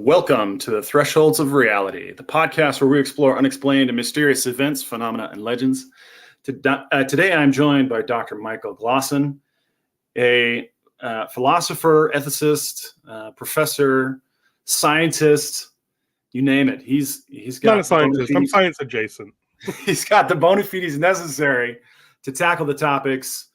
Welcome to the Thresholds of Reality, the podcast where we explore unexplained and mysterious events, phenomena, and legends. Today, I'm joined by Dr. Michael Glawson, a philosopher, ethicist, professor, scientist, you name it. He's got not a scientist. I'm science adjacent. He's got the bona fides necessary to tackle the topics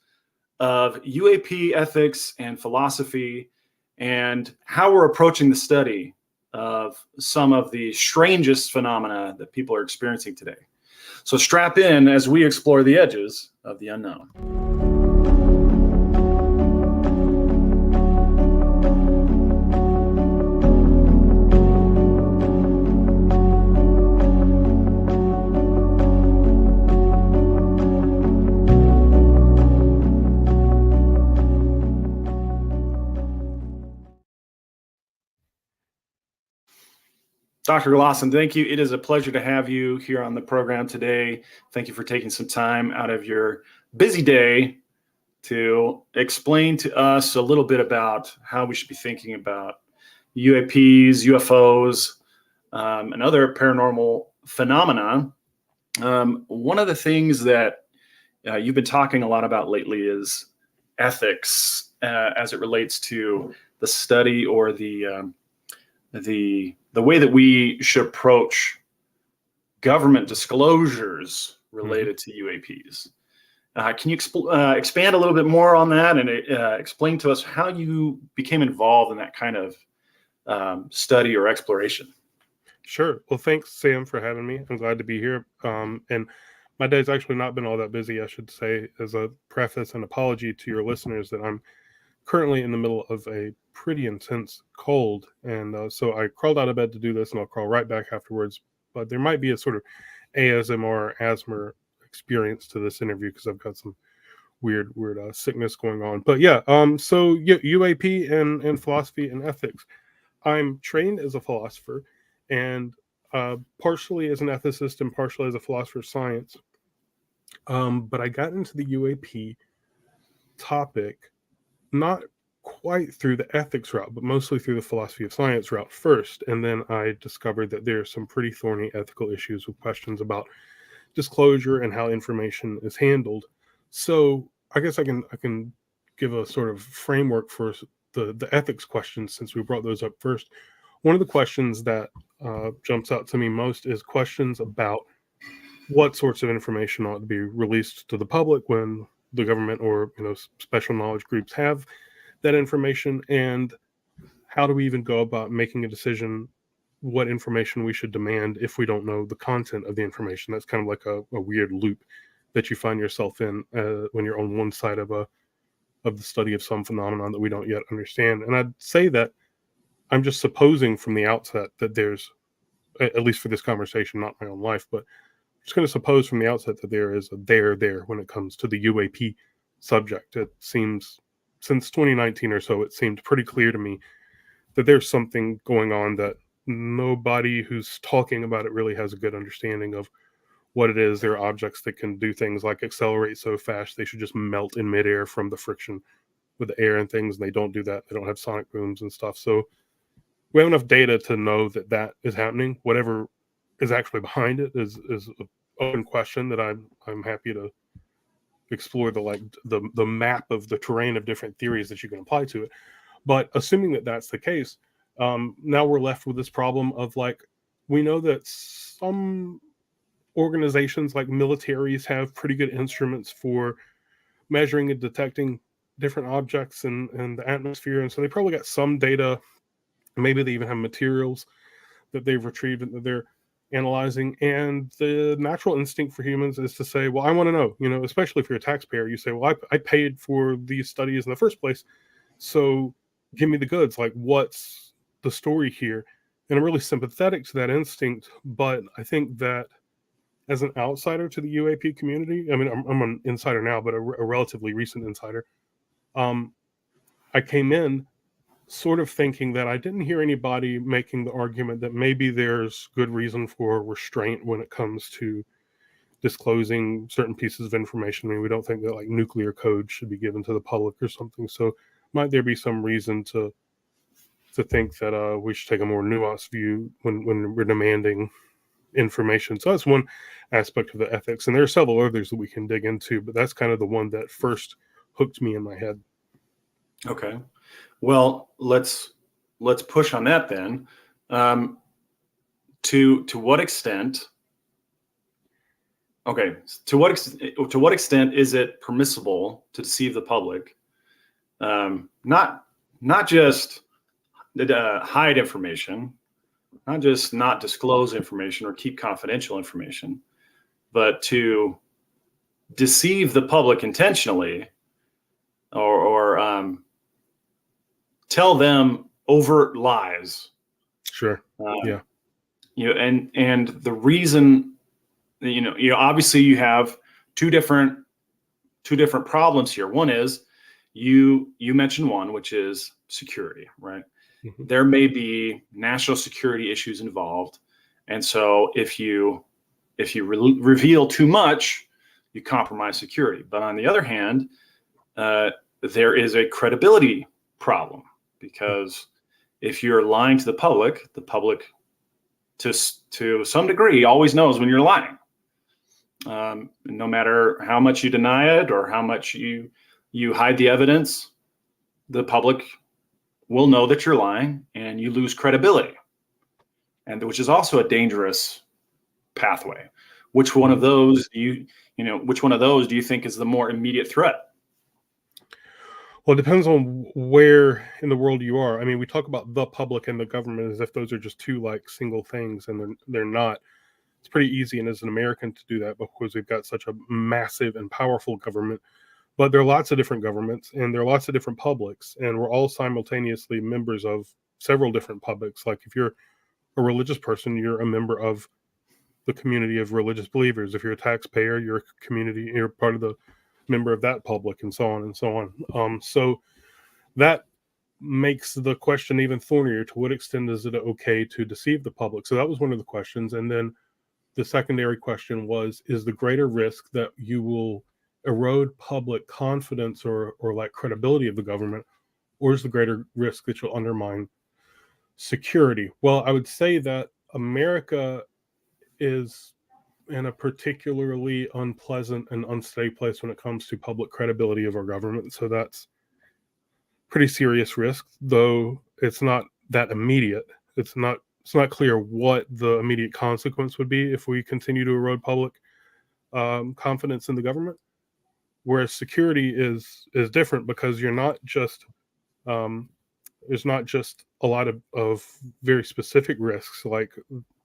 of UAP ethics and philosophy and how we're approaching the study of some of the strangest phenomena that people are experiencing today. So strap in as we explore the edges of the unknown. Dr. Glawson, thank you. It is a pleasure to have you here on the program today. Thank you for taking some time out of your busy day to explain to us a little bit about how we should be thinking about UAPs, UFOs, and other paranormal phenomena. One of the things that you've been talking a lot about lately is ethics as it relates to the study or the way that we should approach government disclosures related to UAPs. Can you expand a little bit more on that and explain to us how you became involved in that kind of study or exploration? Sure. Well, thanks, Sam, for having me. I'm glad to be here. And my day's actually not been all that busy, I should say, as a preface and apology to your listeners that I'm currently in the middle of a pretty intense cold. And so I crawled out of bed to do this, and I'll crawl right back afterwards. But there might be a sort of ASMR asthma experience to this interview because I've got some weird sickness going on. But yeah, so UAP and philosophy and ethics. I'm trained as a philosopher and partially as an ethicist and partially as a philosopher of science. But I got into the UAP topic not quite through the ethics route, but mostly through the philosophy of science route first. And then I discovered that there are some pretty thorny ethical issues with questions about disclosure and how information is handled. So I guess I can give a sort of framework for the ethics questions since we brought those up first. One of the questions that jumps out to me most is questions about what sorts of information ought to be released to the public when the government or special knowledge groups have that information, and how do we even go about making a decision what information we should demand if we don't know the content of the information. That's kind of like a weird loop that you find yourself in when you're on one side of the study of some phenomenon that we don't yet understand. And I'd say that I'm just supposing from the outset that there's, at least for this conversation, not my own life, but just going to suppose from the outset that there is a there when it comes to the UAP subject. It seems, since 2019 or so, it seemed pretty clear to me that there's something going on that nobody who's talking about it really has a good understanding of what it is. There are objects that can do things like accelerate so fast they should just melt in midair from the friction with the air and things, and they don't do that. They don't have sonic booms and stuff. So we have enough data to know that that is happening. Whatever is actually behind it is an open question that I'm happy to explore the map of the terrain of different theories that you can apply to it. But assuming that that's the case, now we're left with this problem of we know that some organizations like militaries have pretty good instruments for measuring and detecting different objects in the atmosphere, and so they probably got some data. Maybe they even have materials that they've retrieved and that they're analyzing. And the natural instinct for humans is to say, well, I want to know, especially if you're a taxpayer, you say, well, I paid for these studies in the first place, so give me the goods. What's the story here? And I'm really sympathetic to that instinct, but I think that as an outsider to the UAP community, I mean, I'm an insider now, but a relatively recent insider, I came in sort of thinking that I didn't hear anybody making the argument that maybe there's good reason for restraint when it comes to disclosing certain pieces of information. I mean, we don't think that nuclear code should be given to the public or something. So might there be some reason to to think that we should take a more nuanced view when we're demanding information. So that's one aspect of the ethics, and there are several others that we can dig into, but that's kind of the one that first hooked me in my head. Okay. Well, let's push on that then. To what extent? Okay. To what extent is it permissible to deceive the public? Not just hide information, not just not disclose information or keep confidential information, but to deceive the public intentionally, or tell them overt lies. Sure. Yeah. And the reason, obviously you have two different problems here. One is you mentioned one, which is security, right? Mm-hmm. There may be national security issues involved, and so if you reveal too much, you compromise security. But on the other hand, there is a credibility problem, because if you're lying to the public to some degree always knows when you're lying. No matter how much you deny it or how much you hide the evidence, the public will know that you're lying, and you lose credibility, and which is also a dangerous pathway. Which one of those do you think is the more immediate threat? Well, it depends on where in the world you are. I mean, we talk about the public and the government as if those are just two like single things, and they're not. It's pretty easy, and as an American, to do that because we've got such a massive and powerful government. But there are lots of different governments, and there are lots of different publics, and we're all simultaneously members of several different publics. Like if you're a religious person, you're a member of the community of religious believers. If you're a taxpayer, you're part of the member of that public, and so on and so on. So that makes the question even thornier. To what extent is it okay to deceive the public? So that was one of the questions. And then the secondary question was, is the greater risk that you will erode public confidence or like credibility of the government, or is the greater risk that you'll undermine security? Well, I would say that America is in a particularly unpleasant and unsteady place when it comes to public credibility of our government. So that's pretty serious risk, though it's not that immediate. It's not clear what the immediate consequence would be if we continue to erode public confidence in the government. Whereas security is different, because you're not just there's not just a lot of very specific risks like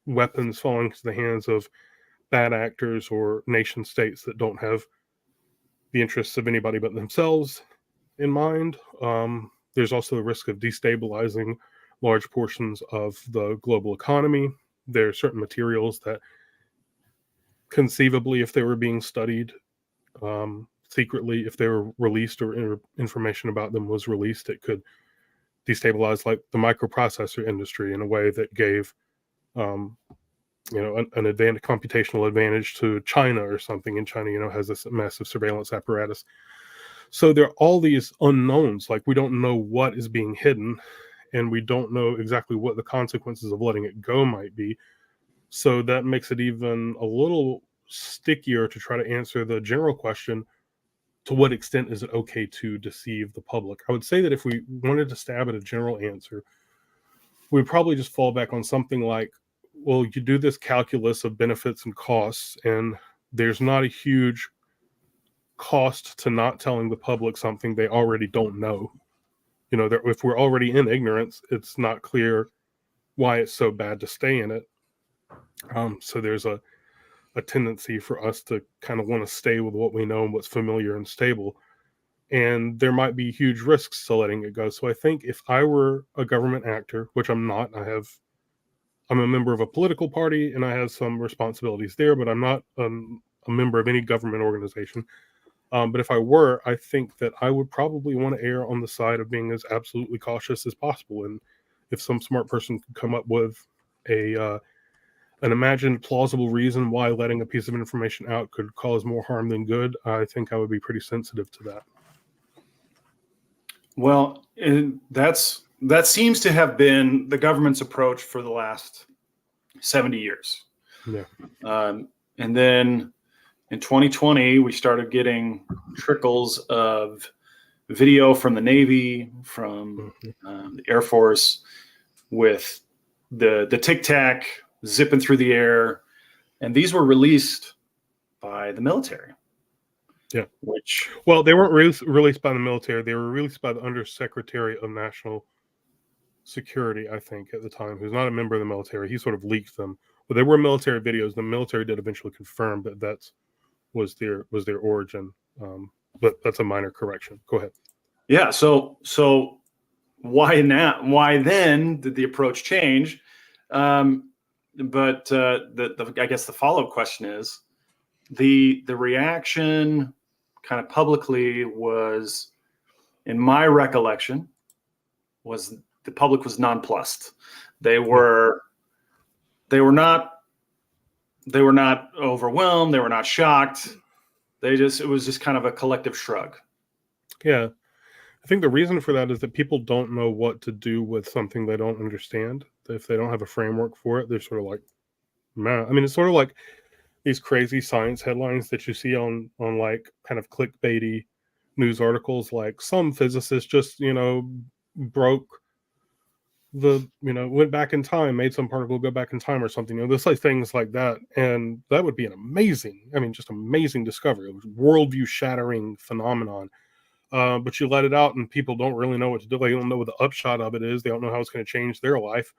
weapons falling into the hands of bad actors or nation states that don't have the interests of anybody but themselves in mind. There's also the risk of destabilizing large portions of the global economy. There are certain materials that conceivably, if they were being studied secretly, if they were released or information about them was released, it could destabilize like the microprocessor industry in a way that gave an computational advantage to China or something. And China, has this massive surveillance apparatus. So there are all these unknowns. Like we don't know what is being hidden, and we don't know exactly what the consequences of letting it go might be. So that makes it even a little stickier to try to answer the general question, to what extent is it okay to deceive the public? I would say that if we wanted to stab at a general answer, we'd probably just fall back on something like, well, you do this calculus of benefits and costs, and there's not a huge cost to not telling the public something they already don't know. If we're already in ignorance, it's not clear why it's so bad to stay in it. So there's a tendency for us to kind of want to stay with what we know and what's familiar and stable. And there might be huge risks to letting it go. So I think if I were a government actor, which I'm not, I'm a member of a political party and I have some responsibilities there, but I'm not a member of any government organization. But if I were, I think that I would probably want to err on the side of being as absolutely cautious as possible. And if some smart person could come up with an imagined plausible reason why letting a piece of information out could cause more harm than good, I think I would be pretty sensitive to that. Well, that's that seems to have been the government's approach for the last 70 years. Yeah. And then in 2020, we started getting trickles of video from the Navy, from the Air Force, with the Tic Tac zipping through the air, and these were released by the military. Yeah. Well, they weren't released by the military. They were released by the Undersecretary of National Security, I think, at the time, who's not a member of the military. He sort of leaked them, but they were military videos. The military did eventually confirm that was their origin. But that's a minor correction. Go ahead. Yeah. So why now? Why then did the approach change? But I guess the follow-up question is the reaction kind of publicly was, in my recollection, was the public was nonplussed. They were not overwhelmed. They were not shocked. It was just kind of a collective shrug. Yeah. I think the reason for that is that people don't know what to do with something they don't understand. If they don't have a framework for it, they're sort of like, man. I mean, it's sort of like these crazy science headlines that you see on like kind of clickbaity news articles, like some physicist just, broke went back in time, made some particle go back in time or something. There's like things like that. And that would be an amazing discovery. It was worldview shattering phenomenon. But you let it out and people don't really know what to do. They don't know what the upshot of it is. They don't know how it's going to change their life.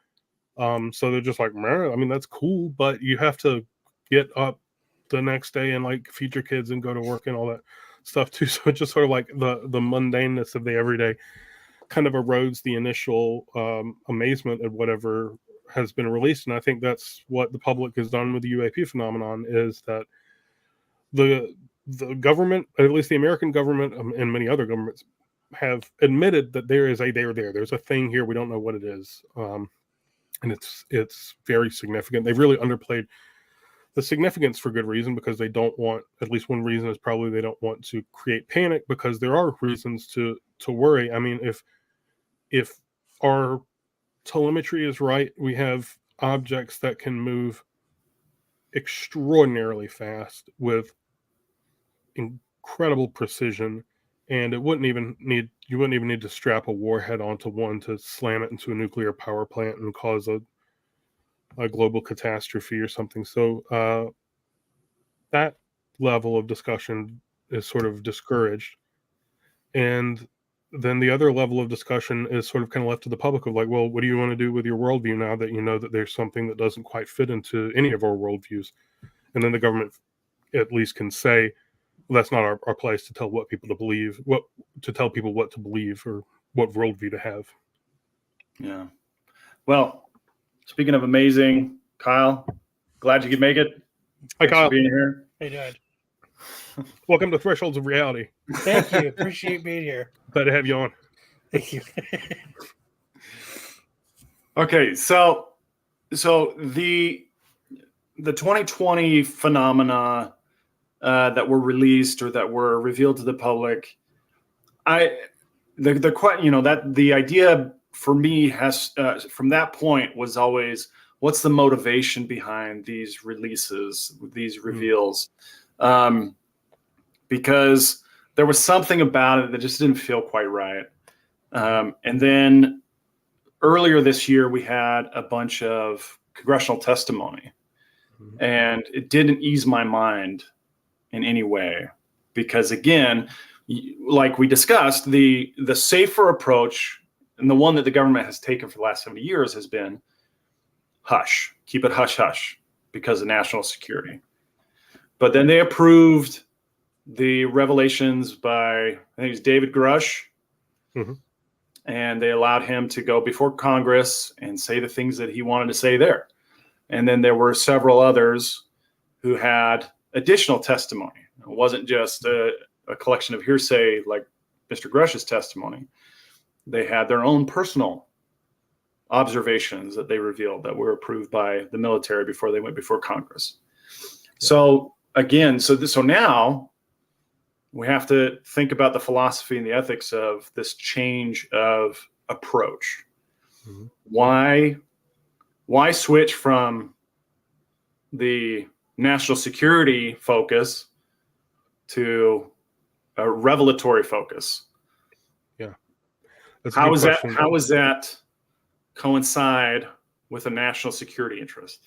So they're just like, man, I mean, that's cool, but you have to get up the next day and like feed your kids and go to work and all that stuff too. So it's just sort of like the mundaneness of the everyday kind of erodes the initial amazement at whatever has been released. And I think that's what the public has done with the UAP phenomenon, is that the government, at least the American government, and many other governments, have admitted that there's a thing here. We don't know what it is. And it's very significant. They've really underplayed the significance for good reason, because they don't want, at least one reason is probably they don't want to create panic, because there are reasons to worry. I mean, if our telemetry is right, we have objects that can move extraordinarily fast with incredible precision, and you wouldn't even need to strap a warhead onto one to slam it into a nuclear power plant and cause a global catastrophe or something. So that level of discussion is sort of discouraged. And then the other level of discussion is sort of kind of left to the public of like, well, what do you want to do with your worldview now that you know that there's something that doesn't quite fit into any of our worldviews? And then the government at least can say, well, that's not our place to tell people what to believe or what worldview to have. Yeah. Well, speaking of amazing, Kyle, glad you could make it. Hi, Thanks Kyle. for being here. Hey, Dad. Welcome to Thresholds of Reality. Thank you. Appreciate being here. Glad to have you on. Thank you. Okay, so the 2020 phenomena that were released or that were revealed to the public, the idea for me has from that point was always, what's the motivation behind these releases, these reveals? Because there was something about it that just didn't feel quite right. And then earlier this year, we had a bunch of congressional testimony, and it didn't ease my mind in any way, because again, like we discussed, the safer approach, and the one that the government has taken for the last 70 years, has been hush, keep it hush hush because of national security. But then they approved the revelations by, I think it was David Grush, and they allowed him to go before Congress and say the things that he wanted to say there. And then there were several others who had additional testimony. It wasn't just a collection of hearsay like Mr. Grush's testimony. They had their own personal observations that they revealed that were approved by the military before they went before Congress. Yeah. So again, so now we have to think about the philosophy and the ethics of this change of approach. Mhm. Why switch from the national security focus to a revelatory focus? That's a good question. How does that coincide with a national security interest?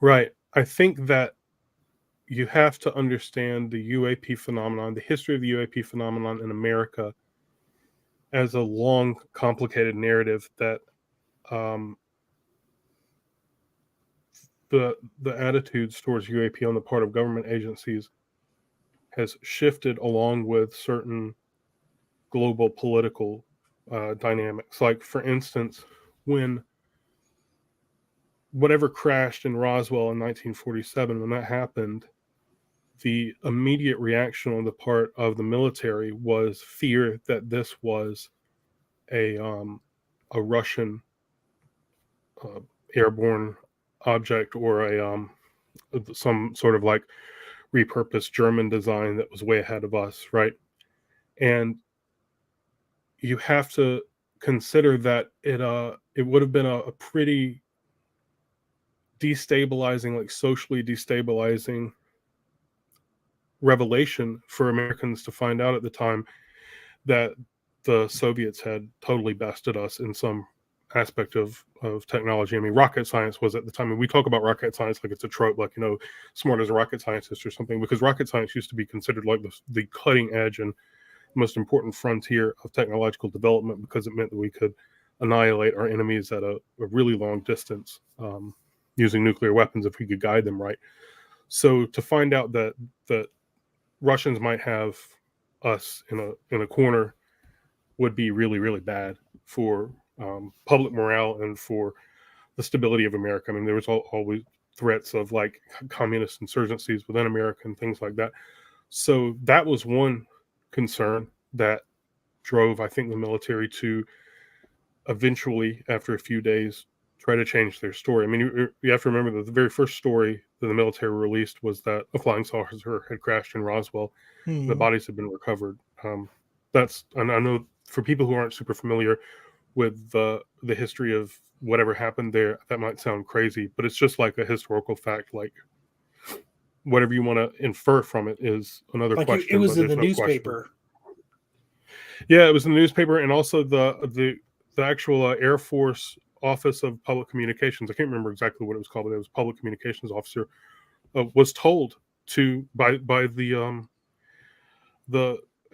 Right. I think that you have to understand the UAP phenomenon, the history of the UAP phenomenon in America, as a long, complicated narrative that um, the attitudes towards UAP on the part of government agencies has shifted along with certain global political dynamics. Like, for instance, when whatever crashed in Roswell in 1947, when that happened, the immediate reaction on the part of the military was fear that this was a Russian uh, airborne object, or some sort of like repurposed German design that was way ahead of us, right? And you have to consider that it would have been a pretty destabilizing, like socially destabilizing revelation for Americans to find out at the time that the Soviets had totally bested us in some aspect of technology. I mean, rocket science was at the time, and we talk about rocket science like it's a trope, like, smart as a rocket scientist or something, because rocket science used to be considered like the cutting edge and most important frontier of technological development, because it meant that we could annihilate our enemies at a really long distance, using nuclear weapons if we could guide them right. So to find out that Russians might have us in a corner would be really, really bad for public morale and for the stability of America. I mean, there was always threats of like communist insurgencies within America and things like that. So that was one concern that drove, I think, the military to eventually, after a few days, try to change their story. I mean, you have to remember that the very first story that the military released was that a flying saucer had crashed in Roswell. The bodies had been recovered. And I know for people who aren't super familiar with the history of whatever happened there, that might sound crazy, but it's just like a historical fact. Like, whatever you want to infer from it is another Like question. it was but in the there's no question. newspaper. Yeah, it was in the newspaper, and also the actual Air Force Office of Public Communications. I can't remember exactly what it was called, but it was public communications officer was told to by the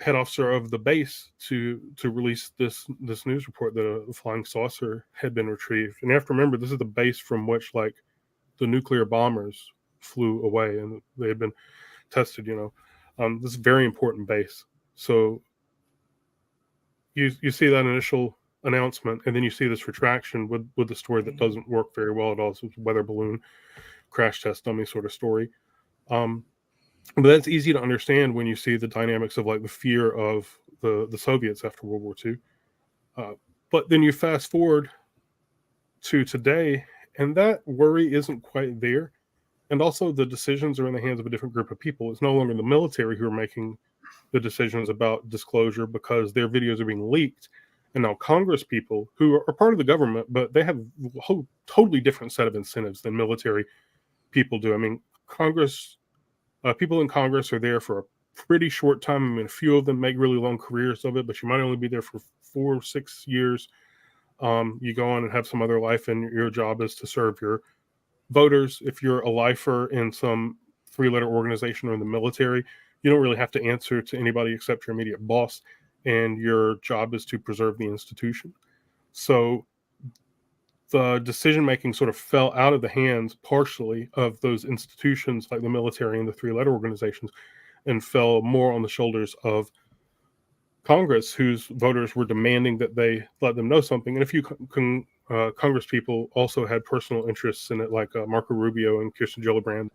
head officer of the base to release this news report that a flying saucer had been retrieved. And you have to remember, this is the base from which like the nuclear bombers flew away, and they had been tested. This is a very important base. So you see that initial announcement, and then you see this retraction with the story that doesn't work very well at all. So it's a weather balloon crash test dummy sort of story. But that's easy to understand when you see the dynamics of like the fear of the Soviets after World War II. But then you fast forward to today, and that worry isn't quite there. And also, the decisions are in the hands of a different group of people. It's no longer the military who are making the decisions about disclosure because their videos are being leaked. And now Congress people who are part of the government, but they have a whole totally different set of incentives than military people do. I mean, people in Congress are there for a pretty short time. I mean, a few of them make really long careers of it, but you might only be there for 4 or 6 years. You go on and have some other life, and your job is to serve your voters. If you're a lifer in some 3-letter organization or in the military, you don't really have to answer to anybody except your immediate boss, and your job is to preserve the institution. So the decision making sort of fell out of the hands partially of those institutions like the military and the 3-letter organizations, and fell more on the shoulders of Congress, whose voters were demanding that they let them know something. And a few Congress people also had personal interests in it, like Marco Rubio and Kirsten Gillibrand,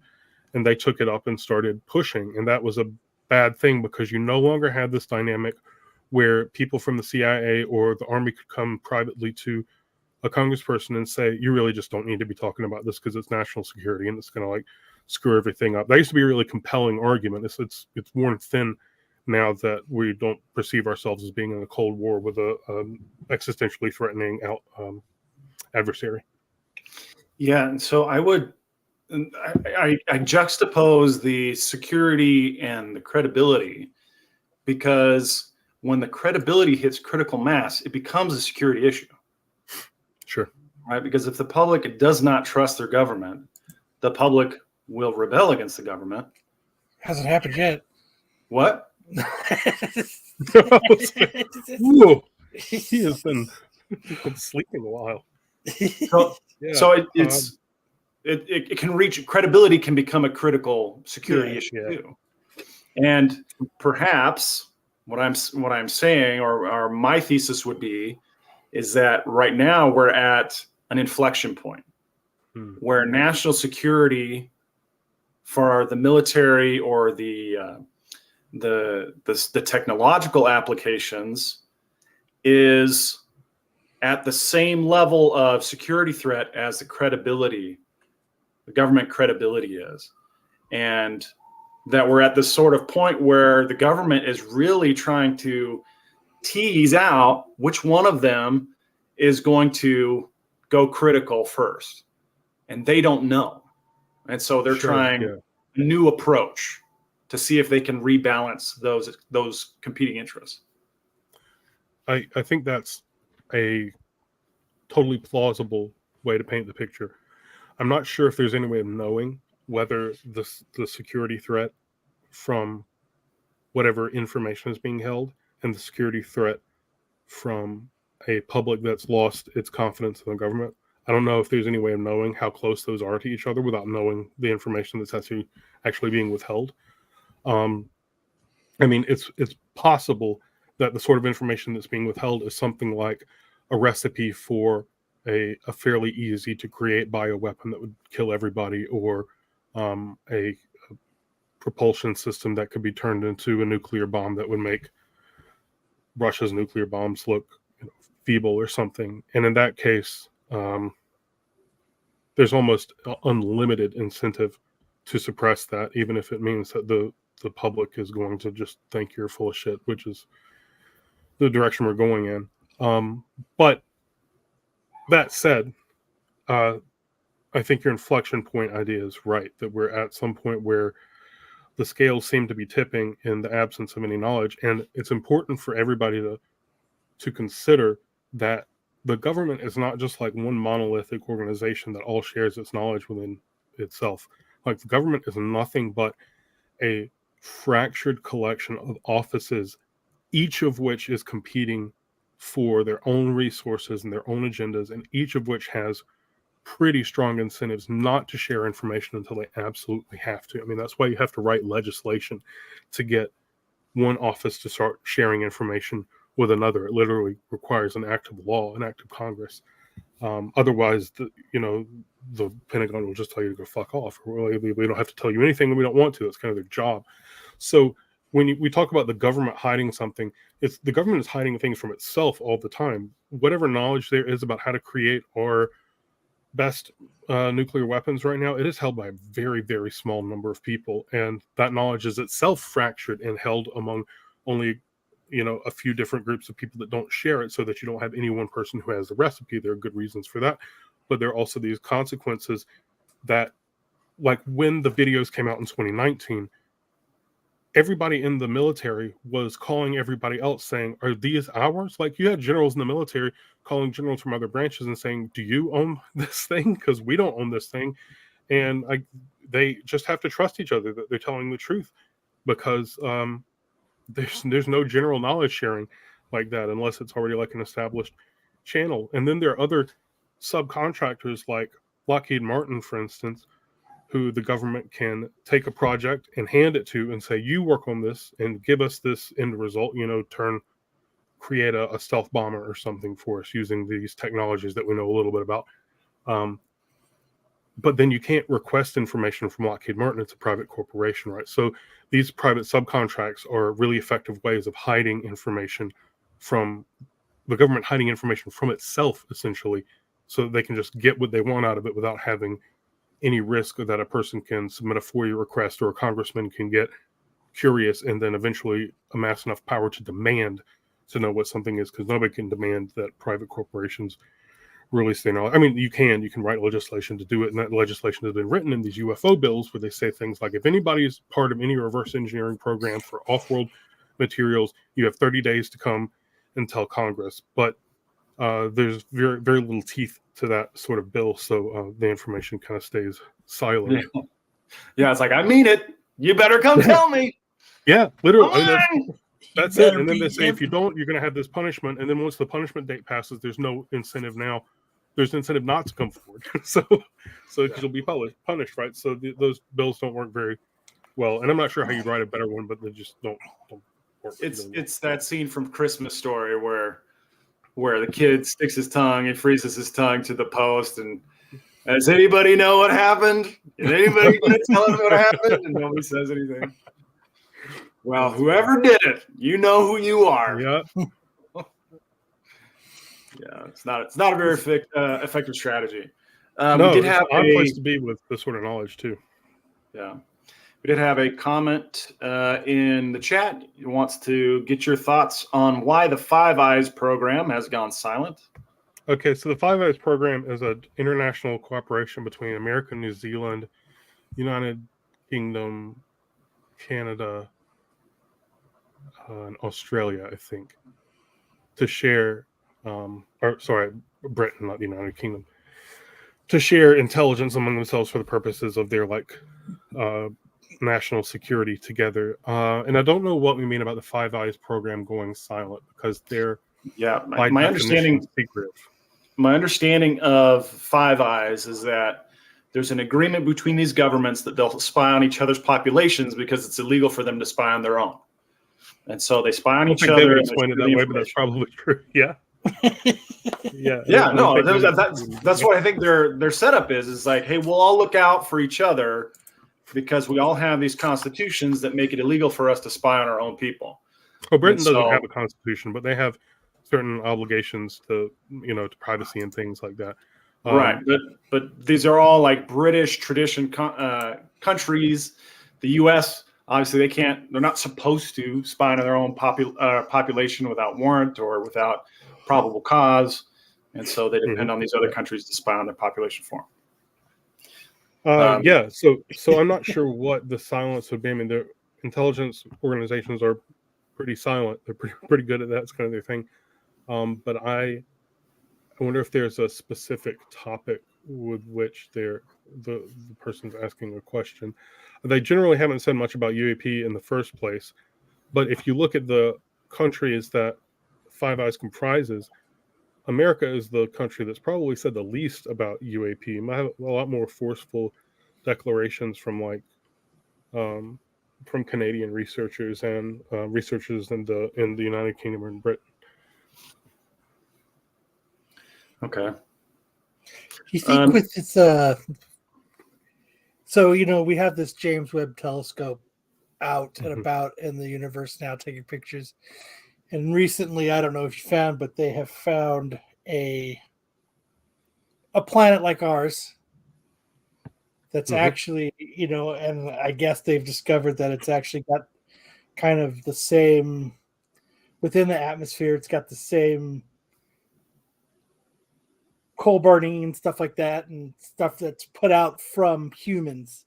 and they took it up and started pushing. And that was a bad thing, because you no longer had this dynamic where people from the CIA or the Army could come privately to a congressperson and say, you really just don't need to be talking about this because it's national security and it's going to like screw everything up. That used to be a really compelling argument. It's worn thin now that we don't perceive ourselves as being in a Cold War with a existentially threatening adversary. Yeah, and so I juxtapose the security and the credibility, because when the credibility hits critical mass, it becomes a security issue. Sure. Right? Because if the public does not trust their government, the public will rebel against the government. Hasn't happened yet. What? Whoa, he has been sleeping a while. So, Yeah. so it can reach, credibility can become a critical security issue too. And perhaps what I'm saying, or my thesis would be, is that right now we're at an inflection point where national security for the military or the technological applications is at the same level of security threat as the government credibility is. And that we're at this sort of point where the government is really trying to tease out which one of them is going to go critical first. And they don't know. And so they're trying a new approach to see if they can rebalance those competing interests. I think that's a totally plausible way to paint the picture. I'm not sure if there's any way of knowing whether the security threat from whatever information is being held and the security threat from a public that's lost its confidence in the government. I don't know if there's any way of knowing how close those are to each other without knowing the information that's actually being withheld. I mean, it's possible that the sort of information that's being withheld is something like a recipe for a fairly easy to create bioweapon that would kill everybody, or a propulsion system that could be turned into a nuclear bomb that would make Russia's nuclear bombs look feeble or something. And in that case, there's almost unlimited incentive to suppress that, even if it means that the public is going to just think you're full of shit, which is the direction we're going in. But that said, I think your inflection point idea is right, that we're at some point where the scales seem to be tipping in the absence of any knowledge. And it's important for everybody to consider that the government is not just like one monolithic organization that all shares its knowledge within itself. Like, the government is nothing but a fractured collection of offices, each of which is competing for their own resources and their own agendas, and each of which has pretty strong incentives not to share information until they absolutely have to. I mean, that's why you have to write legislation to get one office to start sharing information with another. It literally requires an act of law, an act of Congress. Otherwise, the Pentagon will just tell you to go fuck off. We don't have to tell you anything that we don't want to. That's kind of their job. So when we talk about the government hiding something, it's the government is hiding things from itself all the time. Whatever knowledge there is about how to create our best nuclear weapons right now, it is held by a very, very small number of people. And that knowledge is itself fractured and held among only a few different groups of people that don't share it, so that you don't have any one person who has the recipe. There are good reasons for that. But there are also these consequences that, like when the videos came out in 2019, everybody in the military was calling everybody else saying, are these ours? Like, you had generals in the military calling generals from other branches and saying, do you own this thing? Because we don't own this thing. And they just have to trust each other that they're telling the truth, because there's no general knowledge sharing like that unless it's already like an established channel. And then there are other subcontractors like Lockheed Martin, for instance, who the government can take a project and hand it to and say, you work on this and give us this end result, create a stealth bomber or something for us using these technologies that we know a little bit about. But then you can't request information from Lockheed Martin. It's a private corporation, right? So these private subcontracts are really effective ways of hiding information from the government, hiding information from itself, essentially, so that they can just get what they want out of it without having any risk that a person can submit a FOIA request or a congressman can get curious and then eventually amass enough power to demand to know what something is, because nobody can demand that private corporations release their knowledge. I mean, you can write legislation to do it, and that legislation has been written in these UFO bills where they say things like, if anybody is part of any reverse engineering program for off-world materials, you have 30 days to come and tell Congress. But there's very, very little teeth to that sort of bill, so the information kind of stays silent. Yeah, it's like, I mean it. You better come tell me. Yeah, literally. Come I mean, on. that's it. And then they say, if you don't, you're going to have this punishment. And then once the punishment date passes, there's no incentive now. There's incentive not to come forward. so you'll be punished, right? So those bills don't work very well. And I'm not sure how you'd write a better one, but they just don't work. It's that scene from Christmas Story where the kid sticks his tongue and freezes his tongue to the post, and does anybody know what happened? Is anybody going to tell us what happened? And nobody says anything. Well, whoever did it, you know who you are. Yeah. Yeah, it's not a very effective strategy. No, we did it's have an odd place to be with this sort of knowledge too. Yeah, we did have a comment in the chat. He wants to get your thoughts on why the Five Eyes program has gone silent. Okay, so the Five Eyes program is an international cooperation between America, New Zealand, United Kingdom, Canada, and Australia, I think, to share, Britain, not the United Kingdom, to share intelligence among themselves for the purposes of their national security together. And I don't know what we mean about the Five Eyes program going silent, because they're my understanding secretive. My understanding of Five Eyes is that there's an agreement between these governments that they'll spy on each other's populations because it's illegal for them to spy on their own. And so they spy on each other. I don't think they would explain it that way, but that's probably true. Yeah. Yeah. No, that's what I think their setup is. Is like, hey, we'll all look out for each other because we all have these constitutions that make it illegal for us to spy on our own people. Well, Britain doesn't have a constitution, but they have certain obligations to privacy and things like that. Right, but these are all like British tradition countries. The U.S. obviously they're not supposed to spy on their own population without warrant or without probable cause, and so they depend on these other countries to spy on their population for them. So I'm not sure what the silence would be. I mean, their intelligence organizations are pretty silent. They're pretty good at that. It's kind of their thing. But I wonder if there's a specific topic with which the person's asking a question. They generally haven't said much about UAP in the first place, but if you look at the countries that Five Eyes comprises, America is the country that's probably said the least about UAP. You might have a lot more forceful declarations from from Canadian researchers and researchers in the United Kingdom and Britain. Okay. You think with its so we have this James Webb telescope out and about in the universe now taking pictures, and recently, I don't know if you found, but they have found a planet like ours that's actually and I guess they've discovered that it's actually got kind of the same within the atmosphere. It's got the same coal burning and stuff like that, and stuff that's put out from humans.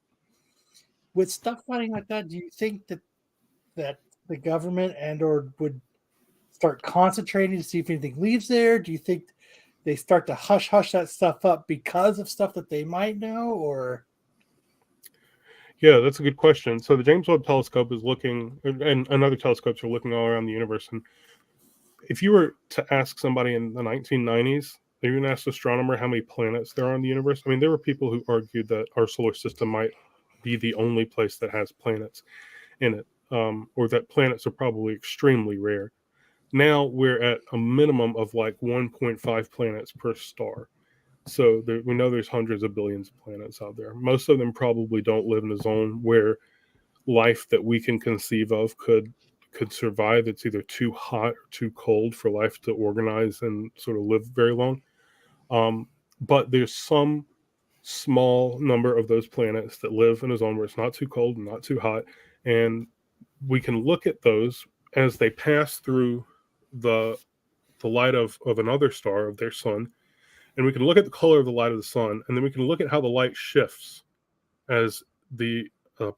With stuff finding like that, do you think that the government or would start concentrating to see if anything leaves there? Do you think they start to hush that stuff up because of stuff that they might know? Or yeah, that's a good question. So the James Webb telescope is looking, and other telescopes are looking all around the universe. And if you were to ask somebody in the 1990s, they even asked an astronomer how many planets there are in the universe. I mean, there were people who argued that our solar system might be the only place that has planets in it, or that planets are probably extremely rare. Now we're at a minimum of like 1.5 planets per star. So we know there's hundreds of billions of planets out there. Most of them probably don't live in a zone where life that we can conceive of could survive. It's either too hot or too cold for life to organize and sort of live very long. But there's some small number of those planets that live in a zone where it's not too cold and not too hot, and we can look at those as they pass through the light of another star, of their sun, and we can look at the color of the light of the sun, and then we can look at how the light shifts as the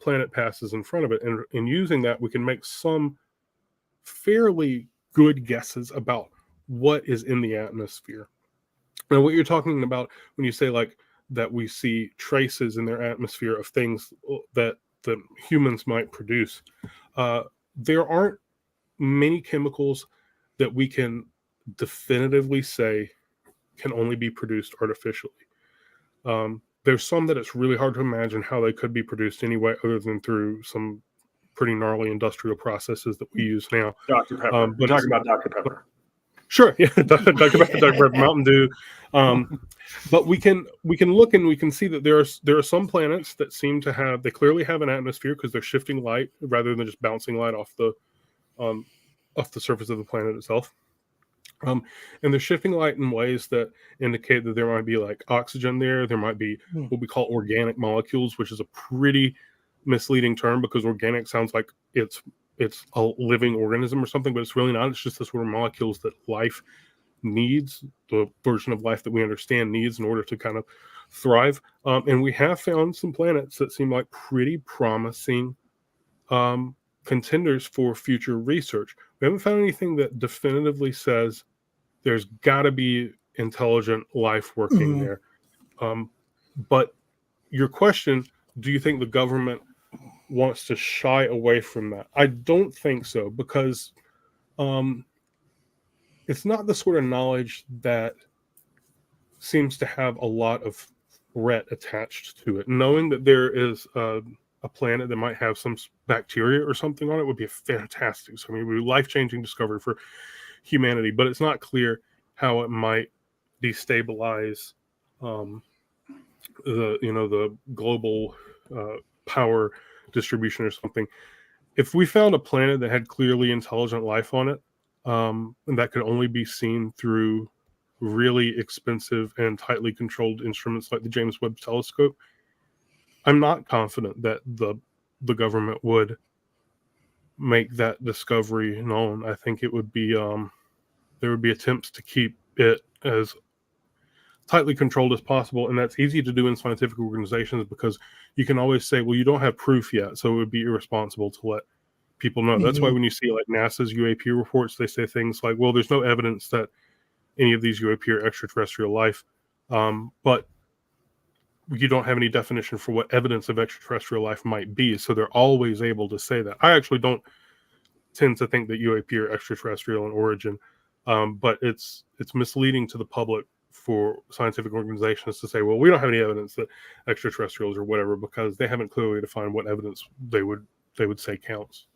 planet passes in front of it. And in using that, we can make some fairly good guesses about what is in the atmosphere. Now, what you're talking about when you say like that we see traces in their atmosphere of things that humans might produce, there aren't many chemicals that we can definitively say can only be produced artificially. There's some that it's really hard to imagine how they could be produced anyway, other than through some pretty gnarly industrial processes that we use now. Dr. Pepper. But Talking about Dr. Pepper. Sure, yeah, Dr. Pepper, Mountain Dew. But we can look and we can see that there are some planets that seem to have, they clearly have an atmosphere because they're shifting light rather than just bouncing light off the surface of the planet itself. And they're shifting light in ways that indicate that there might be like oxygen there. There might be what we call organic molecules, which is a pretty misleading term because organic sounds like it's a living organism or something, but it's really not. It's just the sort of molecules that life needs, the version of life that we understand needs in order to kind of thrive. And we have found some planets that seem like pretty promising contenders for future research. We haven't found anything that definitively says there's got to be intelligent life working there. But your question, do you think the government wants to shy away from that? I don't think so, because it's not the sort of knowledge that seems to have a lot of threat attached to it. Knowing that there is a planet that might have some bacteria or something on it would be a fantastic. So, I mean, it would be a life-changing discovery for humanity, but it's not clear how it might destabilize the global power distribution or something. If we found a planet that had clearly intelligent life on it, and that could only be seen through really expensive and tightly controlled instruments like the James Webb Telescope, I'm not confident that the government would make that discovery known. I think it would be there would be attempts to keep it as tightly controlled as possible, and that's easy to do in scientific organizations because you can always say, well, you don't have proof yet, so it would be irresponsible to let people know. That's why when you see like NASA's UAP reports, they say things like, well, there's no evidence that any of these UAP are extraterrestrial life, but you don't have any definition for what evidence of extraterrestrial life might be, so they're always able to say that. I actually don't tend to think that UAP are extraterrestrial in origin, but it's misleading to the public for scientific organizations to say, well, we don't have any evidence that extraterrestrials or whatever, because they haven't clearly defined what evidence they would say counts.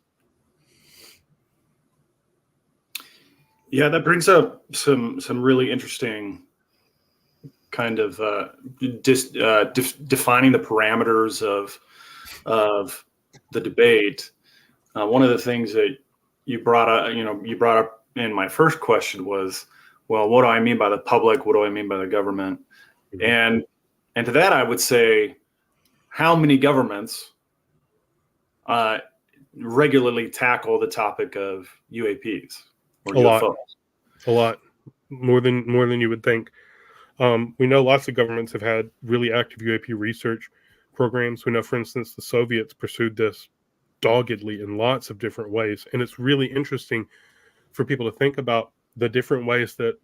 Yeah, that brings up some really interesting kind of defining the parameters of the debate. One of the things that you brought up in my first question was, well, what do I mean by the public? What do I mean by the government? And to that, I would say, how many governments regularly tackle the topic of UAPs or UFOs? A lot more than you would think. We know lots of governments have had really active UAP research programs. We know, for instance, the Soviets pursued this doggedly in lots of different ways, and it's really interesting for people to think about the different ways that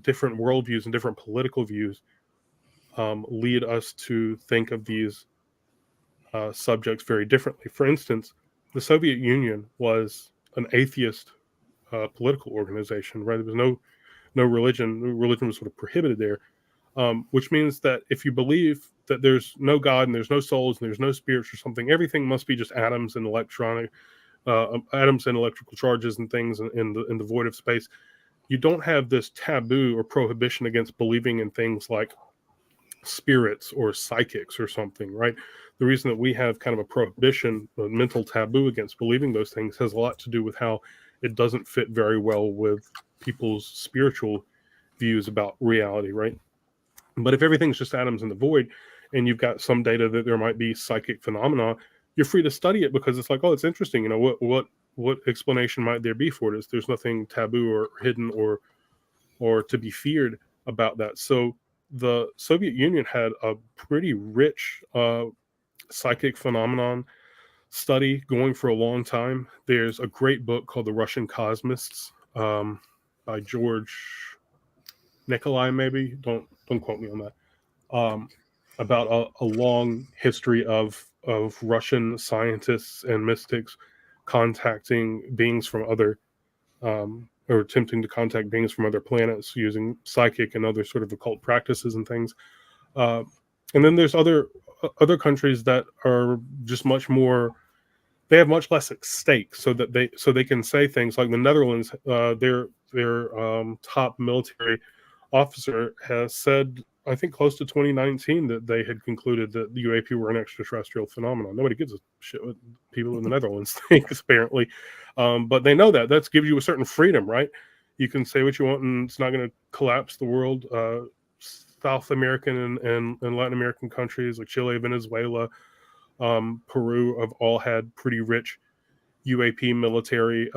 different worldviews and different political views lead us to think of these subjects very differently. For instance, the Soviet Union was an atheist political organization, right? There was no religion. Religion was sort of prohibited there, which means that if you believe that there's no God and there's no souls and there's no spirits or something, everything must be just atoms and atoms and electrical charges and things in the void of space. You don't have this taboo or prohibition against believing in things like spirits or psychics or something, right? The reason that we have kind of a prohibition, a mental taboo against believing those things, has a lot to do with how it doesn't fit very well with people's spiritual views about reality, right? But if everything's just atoms in the void, and you've got some data that there might be psychic phenomena, you're free to study it because it's like, oh, it's interesting. What explanation might there be for this? There's nothing taboo or hidden or to be feared about that. So the Soviet Union had a pretty rich psychic phenomenon study going for a long time. There's a great book called The Russian Cosmists by George Nikolai, maybe. Don't quote me on that. About a long history of Russian scientists and mystics contacting beings from other or attempting to contact beings from other planets using psychic and other sort of occult practices and things. And then there's other countries that are just much more. They have much less at stake, so they can say things like the Netherlands. Their top military officer has said, I think close to 2019, that they had concluded that the UAP were an extraterrestrial phenomenon. Nobody gives a shit what people in the Netherlands think, apparently, but they know that gives you a certain freedom, right? You can say what you want, and it's not going to collapse the world. South American and Latin American countries like Chile, Venezuela, Peru have all had pretty rich UAP military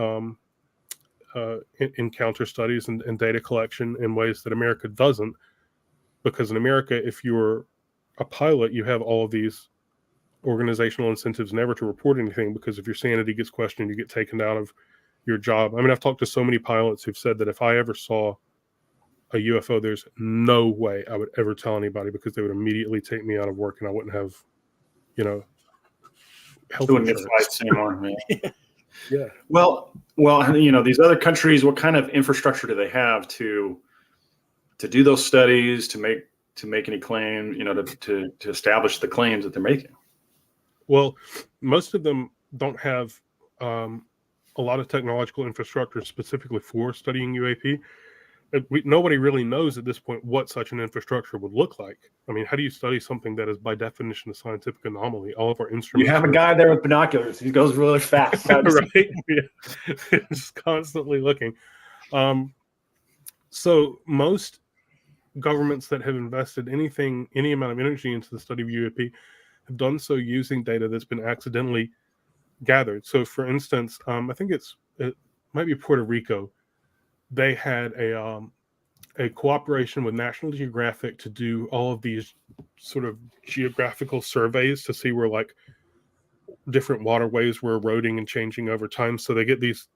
encounter studies and data collection in ways that America doesn't. Because in America, if you're a pilot, you have all of these organizational incentives never to report anything, because if your sanity gets questioned, you get taken out of your job. I mean, I've talked to so many pilots who've said that if I ever saw a UFO, there's no way I would ever tell anybody, because they would immediately take me out of work and I wouldn't have, health Doing insurance. flights anymore. Yeah. Well, these other countries, what kind of infrastructure do they have to do those studies, to make any claim, to establish the claims that they're making? Well, most of them don't have a lot of technological infrastructure specifically for studying UAP. Nobody really knows at this point what such an infrastructure would look like. I mean, how do you study something that is by definition a scientific anomaly? All of our instruments. You have a guy there with binoculars. He goes really fast. Right? Yeah. Just constantly looking. So most governments that have invested any amount of energy into the study of UAP have done so using data that's been accidentally gathered. So, for instance, I think it might be Puerto Rico. They had a cooperation with National Geographic to do all of these sort of geographical surveys to see where like different waterways were eroding and changing over time. So they get these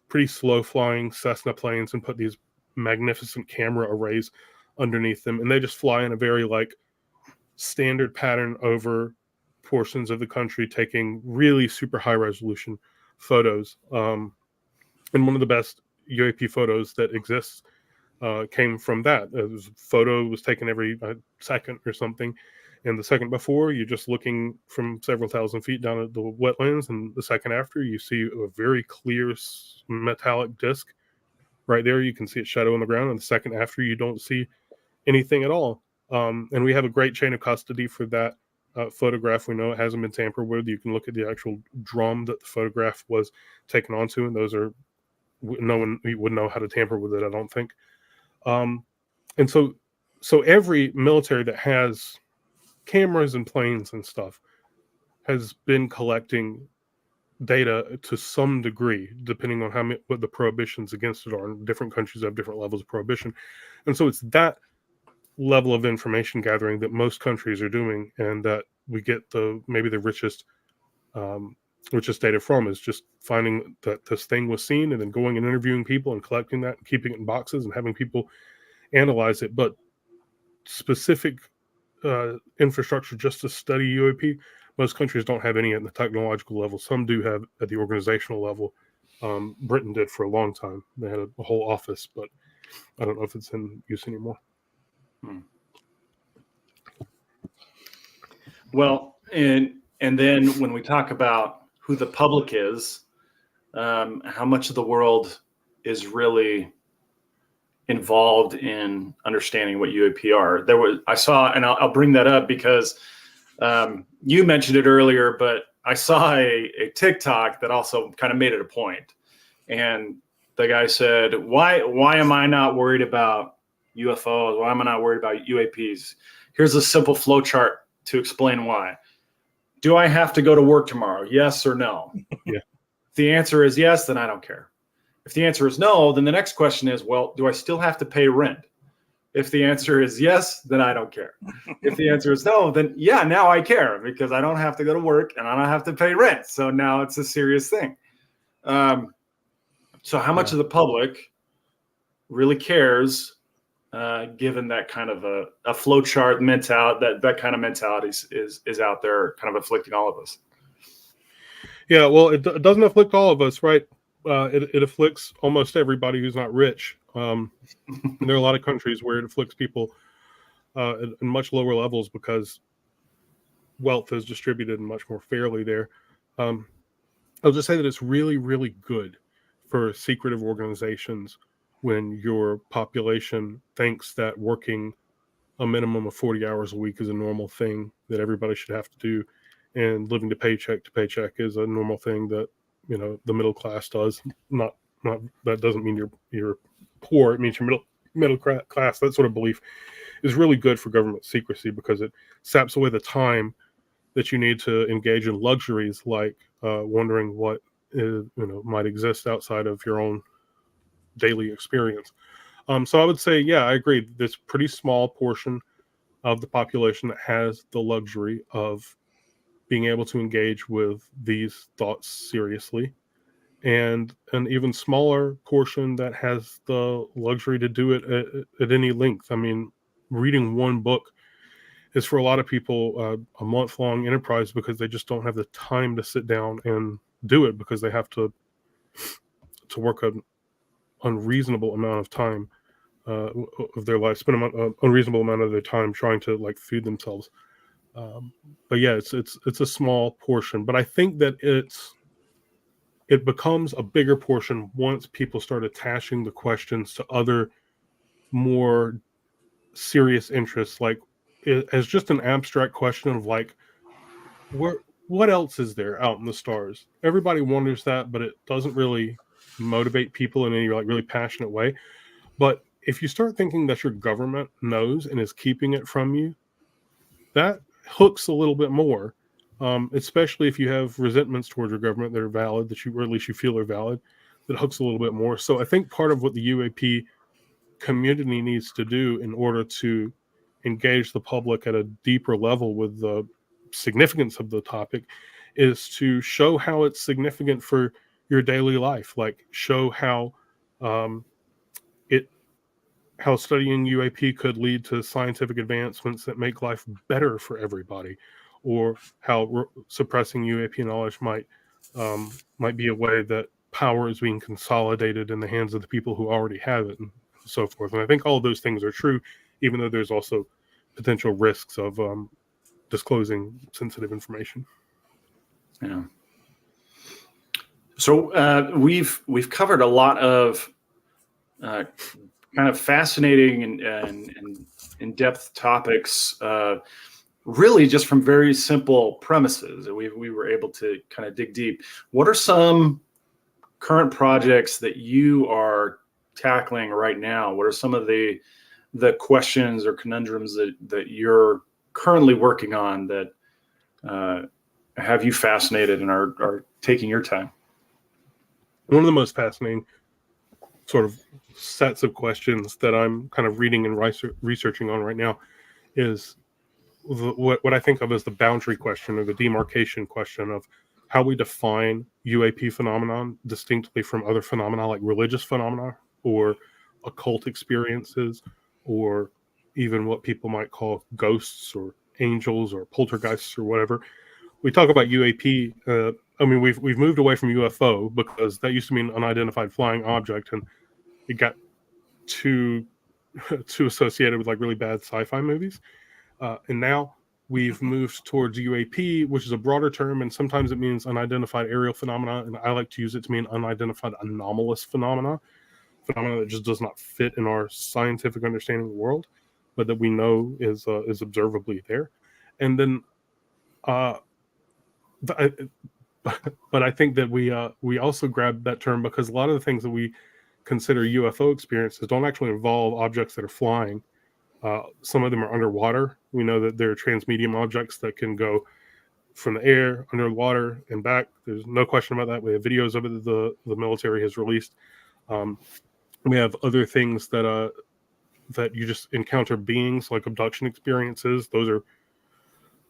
pretty slow flying Cessna planes and put these magnificent camera arrays underneath them, and they just fly in a very like standard pattern over portions of the country, taking really super high resolution photos. And one of the best UAP photos that exists came from that. A photo was taken every second or something, and the second before, you're just looking from several thousand feet down at the wetlands, and the second after, you see a very clear metallic disc right there. You can see its shadow on the ground, and the second after, you don't see anything at all. And we have a great chain of custody for that photograph. We know it hasn't been tampered with. You can look at the actual drum that the photograph was taken onto, and those are, no one would know how to tamper with it, I don't think. And so every military that has cameras and planes and stuff has been collecting data to some degree, depending on what the prohibitions against it are. And different countries have different levels of prohibition. And so it's that level of information gathering that most countries are doing, and that we get maybe the richest data from, is just finding that this thing was seen and then going and interviewing people and collecting that and keeping it in boxes and having people analyze it. But specific infrastructure just to study UAP, most countries don't have any at the technological level. Some do have at the organizational level. Britain did for a long time. They had a whole office, but I don't know if it's in use anymore. Well, and then when we talk about who the public is, how much of the world is really involved in understanding what UAP are? I saw, and I'll bring that up because you mentioned it earlier, but I saw a TikTok that also kind of made it a point. And the guy said, why am I not worried about UFOs? Why am I not worried about UAPs? Here's a simple flow chart to explain why. do I have to go to work tomorrow? Yes or no? Yeah. If the answer is yes, then I don't care. If the answer is no, then the next question is, well, do I still have to pay rent? If the answer is yes, then I don't care. If the answer is no, then yeah, now I care because I don't have to go to work and I don't have to pay rent. So now it's a serious thing. So how much of the public really cares, given that kind of a flow chart mentality, that kind of mentality is out there kind of afflicting all of us? Yeah, well, it doesn't afflict all of us, right? It afflicts almost everybody who's not rich. There are a lot of countries where it afflicts people at much lower levels because wealth is distributed much more fairly there. I'll just say that it's really, really good for secretive organizations when your population thinks that working a minimum of 40 hours a week is a normal thing that everybody should have to do, and living to paycheck is a normal thing that the middle class does. Not that doesn't mean you're poor. It means you're middle class. That sort of belief is really good for government secrecy because it saps away the time that you need to engage in luxuries like wondering what might exist outside of your own daily experience. So I would say, yeah, I agree. This pretty small portion of the population that has the luxury of being able to engage with these thoughts seriously, and an even smaller portion that has the luxury to do it at any length. I mean, reading one book is for a lot of people a month-long enterprise because they just don't have the time to sit down and do it because they have to work an unreasonable amount of time of their life, spend an unreasonable amount of their time trying to like feed themselves. But yeah, it's a small portion, but I think that it becomes a bigger portion once people start attaching the questions to other more serious interests, like as just an abstract question of like, what else is there out in the stars? Everybody wonders that, but it doesn't really motivate people in any like really passionate way. But if you start thinking that your government knows and is keeping it from you, that hooks a little bit more, especially if you have resentments towards your government that are valid, or at least you feel are valid, that hooks a little bit more. So I think part of what the UAP community needs to do in order to engage the public at a deeper level with the significance of the topic is to show how it's significant for your daily life, like show how um, it how studying UAP could lead to scientific advancements that make life better for everybody, or how suppressing UAP knowledge might be a way that power is being consolidated in the hands of the people who already have it, and so forth. And I think all of those things are true, even though there's also potential risks of disclosing sensitive information. Yeah. So we've covered a lot of kind of fascinating and in-depth topics, really just from very simple premises. We were able to kind of dig deep. What are some current projects that you are tackling right now? What are some of the questions or conundrums that you're currently working on that have you fascinated and are taking your time? One of the most fascinating sort of sets of questions that I'm kind of reading and researching on right now is what I think of as the boundary question or the demarcation question of how we define UAP phenomenon distinctly from other phenomena like religious phenomena or occult experiences, or even what people might call ghosts or angels or poltergeists or whatever. We talk about UAP. I mean, we've moved away from UFO because that used to mean unidentified flying object, and it got too associated with like really bad sci-fi movies. And now we've moved towards UAP, which is a broader term, and sometimes it means unidentified aerial phenomena, and I like to use it to mean unidentified anomalous phenomena that just does not fit in our scientific understanding of the world, but that we know is observably there. And then, but I think that we also grab that term because a lot of the things that we consider UFO experiences don't actually involve objects that are flying. Some of them are underwater. We know that there are transmedium objects that can go from the air, under the water, and back. There's no question about that. We have videos of it that the military has released. We have other things that that you just encounter beings, like abduction experiences. Those are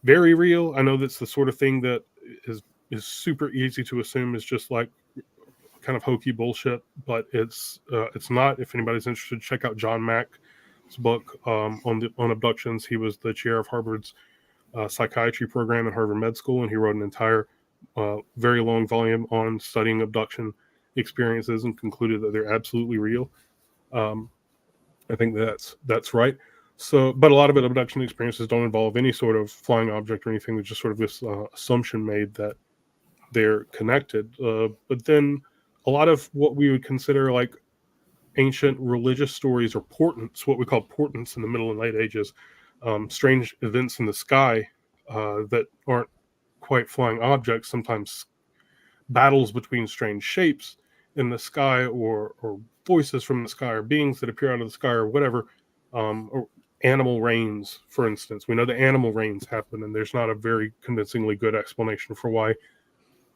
very real. I know that's the sort of thing that is super easy to assume is just like kind of hokey bullshit, but it's not. If anybody's interested, check out John Mack's book on abductions. He was the chair of Harvard's psychiatry program at Harvard Med School, and he wrote an entire very long volume on studying abduction experiences and concluded that they're absolutely real. I think that's right. So, but a lot of abduction experiences don't involve any sort of flying object or anything. There's just sort of this assumption made that they're connected. But then a lot of what we would consider like ancient religious stories or portents, what we call portents in the Middle and Late Ages, strange events in the sky that aren't quite flying objects, sometimes battles between strange shapes in the sky or voices from the sky or beings that appear out of the sky or whatever, or animal rains, for instance. We know that animal rains happen, and there's not a very convincingly good explanation for why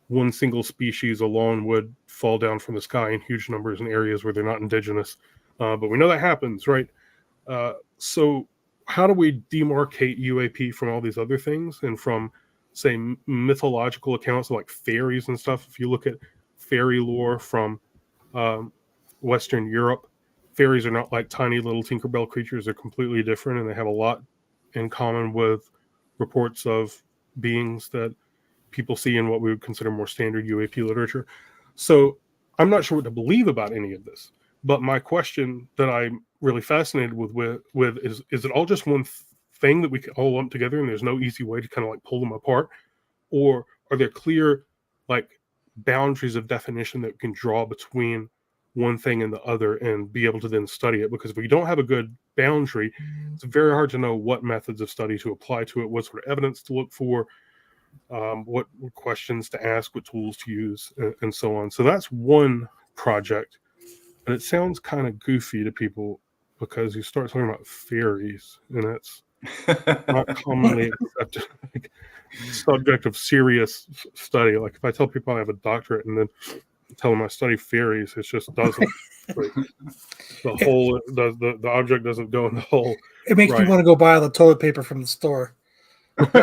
one single species alone would fall down from the sky in huge numbers in areas where they're not indigenous. But we know that happens, right? So how do we demarcate UAP from all these other things and from, say, mythological accounts like fairies and stuff? If you look at fairy lore from Western Europe, fairies are not like tiny little Tinkerbell creatures. They're completely different, and they have a lot in common with reports of beings that people see in what we would consider more standard UAP literature. So I'm not sure what to believe about any of this. But my question that I'm really fascinated with is it all just one thing that we can all lump together and there's no easy way to kind of like pull them apart? Or are there clear like boundaries of definition that we can draw between one thing and the other and be able to then study it? Because if we don't have a good boundary, it's very hard to know what methods of study to apply to it, what sort of evidence to look for, what questions to ask, what tools to use, and so on. So that's one project. And it sounds kind of goofy to people because you start talking about fairies, and that's not commonly accepted like, subject of serious study. Like if I tell people I have a doctorate and then tell them I study fairies, it just doesn't. The hole, the object doesn't go in the hole. It makes me want to go buy all the toilet paper from the store.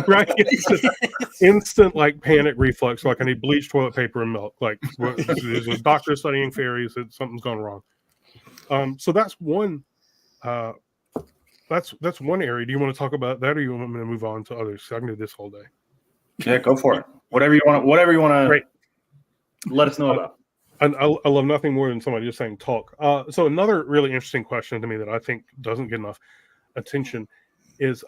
Right? It's instant like panic reflex. Like I need bleach, toilet paper, and milk. Like there's a doctor studying fairies. Something's gone wrong. So that's one. That's one area. Do you want to talk about that, or you want me to move on to others? I can do this all day. Yeah, go for it. Whatever you want to let us know about. And I love nothing more than somebody just saying talk. So another really interesting question to me that I think doesn't get enough attention is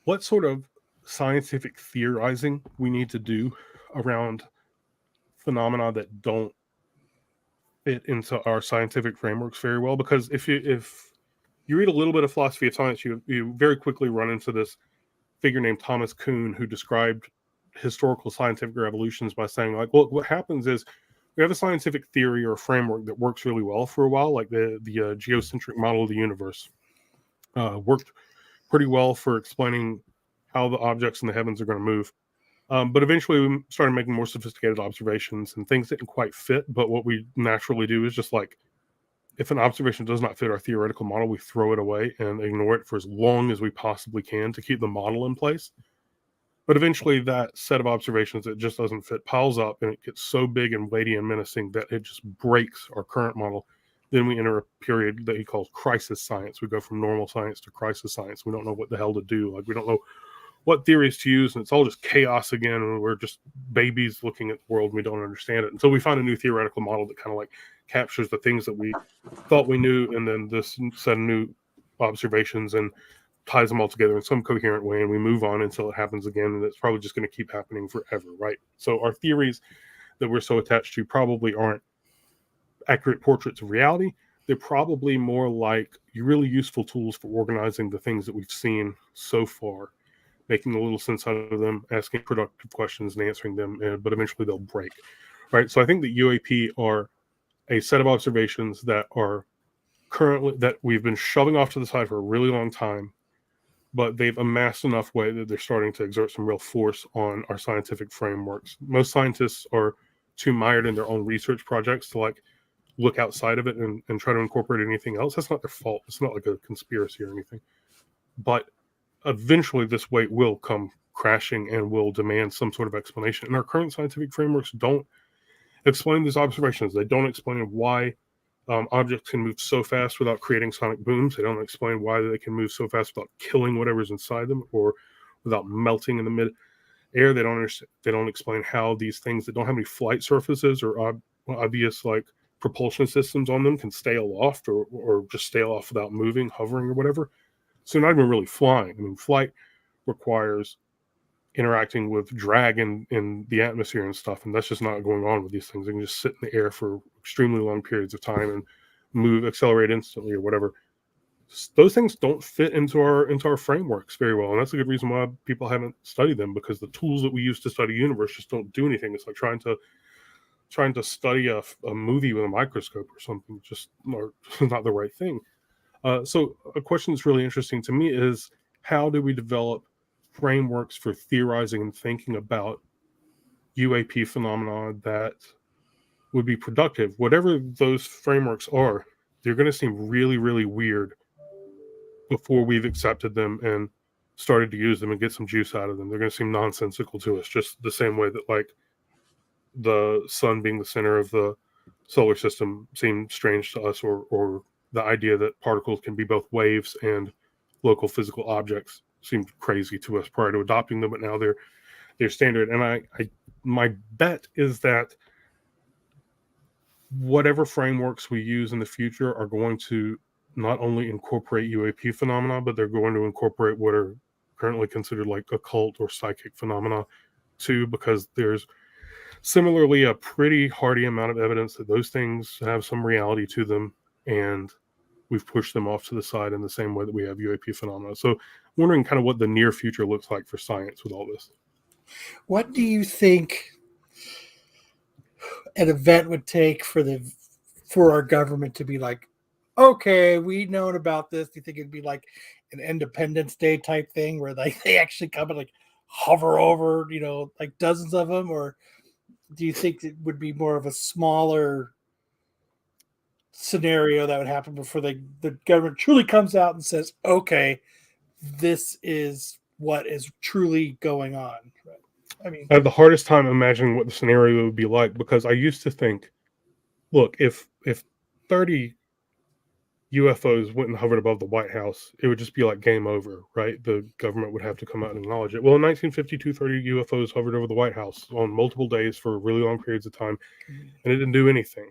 what sort of scientific theorizing we need to do around phenomena that don't fit into our scientific frameworks very well. Because if you read a little bit of philosophy of science, you very quickly run into this figure named Thomas Kuhn, who described historical scientific revolutions by saying, like, well, what happens is we have a scientific theory or a framework that works really well for a while, like the geocentric model of the universe worked pretty well for explaining how the objects in the heavens are going to move. But eventually we started making more sophisticated observations and things didn't quite fit. But what we naturally do is just like, if an observation does not fit our theoretical model, we throw it away and ignore it for as long as we possibly can to keep the model in place. But eventually that set of observations that just doesn't fit piles up and it gets so big and weighty and menacing that it just breaks our current model. Then we enter a period that he calls crisis science. We go from normal science to crisis science. We don't know what the hell to do. Like we don't know what theories to use, and it's all just chaos again. And we're just babies looking at the world, and we don't understand it. And so we find a new theoretical model that kind of like captures the things that we thought we knew, and then this set of new observations and ties them all together in some coherent way, and we move on until it happens again, and it's probably just going to keep happening forever, right? So our theories that we're so attached to probably aren't accurate portraits of reality. They're probably more like really useful tools for organizing the things that we've seen so far, making a little sense out of them, asking productive questions and answering them, but eventually they'll break, right? So I think that UAP are a set of observations that are currently, that we've been shoving off to the side for a really long time, but they've amassed enough weight that they're starting to exert some real force on our scientific frameworks. Most scientists are too mired in their own research projects to like look outside of it and try to incorporate anything else. That's not their fault. It's not like a conspiracy or anything. But eventually this weight will come crashing and will demand some sort of explanation. And our current scientific frameworks don't explain these observations. They don't explain why objects can move so fast without creating sonic booms. They don't explain why they can move so fast without killing whatever's inside them or without melting in the mid-air. They don't explain how these things that don't have any flight surfaces or obvious like propulsion systems on them can stay aloft or just stay aloft without moving, hovering, or whatever. So not even really flying. I mean, flight requires interacting with drag in the atmosphere and stuff, and that's just not going on with these things. They can just sit in the air for extremely long periods of time and move, accelerate instantly or whatever. Those things don't fit into our frameworks very well, and that's a good reason why people haven't studied them, because the tools that we use to study the universe just don't do anything. It's like trying to study a movie with a microscope or something. Just not the right thing. So a question that's really interesting to me is, how do we develop frameworks for theorizing and thinking about UAP phenomena that would be productive? Whatever those frameworks are, they're going to seem really, really weird before we've accepted them and started to use them and get some juice out of them. They're going to seem nonsensical to us, just the same way that like the sun being the center of the solar system seemed strange to us, or the idea that particles can be both waves and local physical objects seemed crazy to us prior to adopting them, but now they're standard. And my bet is that whatever frameworks we use in the future are going to not only incorporate UAP phenomena, but they're going to incorporate what are currently considered like occult or psychic phenomena too, because there's similarly a pretty hearty amount of evidence that those things have some reality to them, and we've pushed them off to the side in the same way that we have UAP phenomena. So I'm wondering kind of what the near future looks like for science with all this. What do you think an event would take for our government to be like, okay, we've known about this? Do you think it'd be like an Independence Day type thing where like they actually come and like hover over, like dozens of them? Or do you think it would be more of a smaller scenario that would happen before the government truly comes out and says, okay, this is what is truly going on? I mean, I have the hardest time imagining what the scenario would be like, because I used to think, look, if 30 UFOs went and hovered above the White House, it would just be like game over, right? The government would have to come out and acknowledge it. Well, in 1952, 30 UFOs hovered over the White House on multiple days for really long periods of time, and it didn't do anything.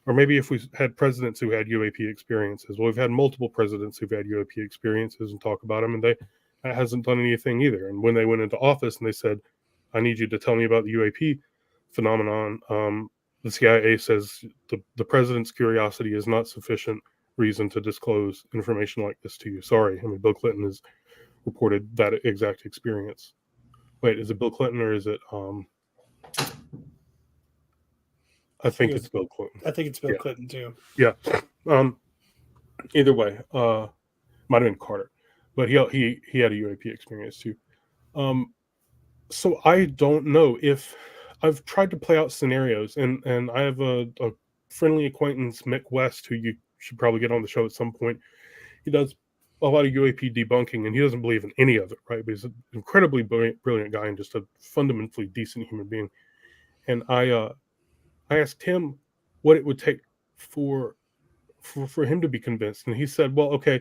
Or maybe if we had presidents who had UAP experiences. Well, we've had multiple presidents who've had UAP experiences and talk about them, and that hasn't done anything either. And when they went into office and they said, I need you to tell me about the UAP phenomenon, the CIA says the president's curiosity is not sufficient reason to disclose information like this to you. Sorry. I mean, Bill Clinton has reported that exact experience. Wait, is it Bill Clinton or is it I think it's Bill Clinton. I think it's Bill Clinton too. Yeah. Either way, might have been Carter, but he had a UAP experience too. So I don't know. If I've tried to play out scenarios, and I have a friendly acquaintance, Mick West, who you should probably get on the show at some point. He does a lot of UAP debunking, and he doesn't believe in any of it, right? But he's an incredibly brilliant guy and just a fundamentally decent human being. And I asked him what it would take for him to be convinced, and he said, "Well, okay,